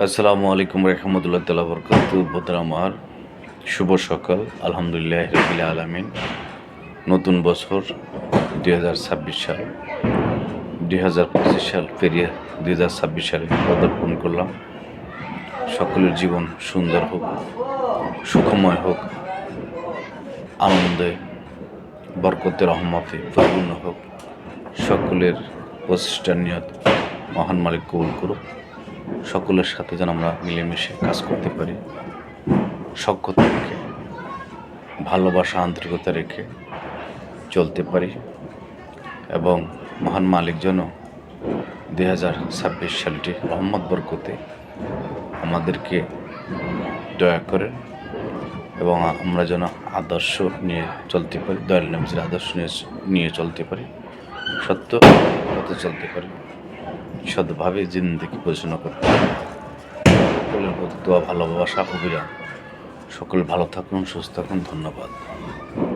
আসসালামু আলাইকুম রহমতুল্লাহ তাআলা বরকাতু আমার শুভ সকাল আলহামদুলিল্লাহ রাব্বিল আলামিন। নতুন বছর 2026 সাল 2025 সাল পেরিয়ে 2026 সালে পদার্পণ করলাম। সকলের জীবন সুন্দর হোক, সুখময় হোক, আনন্দে বরকতে রহমতে পরিপূর্ণ হোক। সকলের প্রচেষ্টার নিয়ত মহান মালিক কবুল করুক। সকলের সাথে যেন আমরা মিলেমিশে কাজ করতে পারি, সখ্যতা রেখে, ভালোবাসা আন্তরিকতা রেখে চলতে পারি এবং মহান মালিক যেন 2026 সালটি রহমত বরকতে আমাদেরকে দয়া করেন এবং আমরা যেন আদর্শ নিয়ে চলতে পারি, দয়াল নবীর আদর্শ নিয়ে চলতে পারি, সত্য পথে চলতে পারি, সৎভাবে জিন্দেগি পরিচালনা করতে পারি। সকলের প্রতি দোয়া ভালোবাসা অবিরাম। সকল ভালো থাকুন, সুস্থ থাকুন। ধন্যবাদ।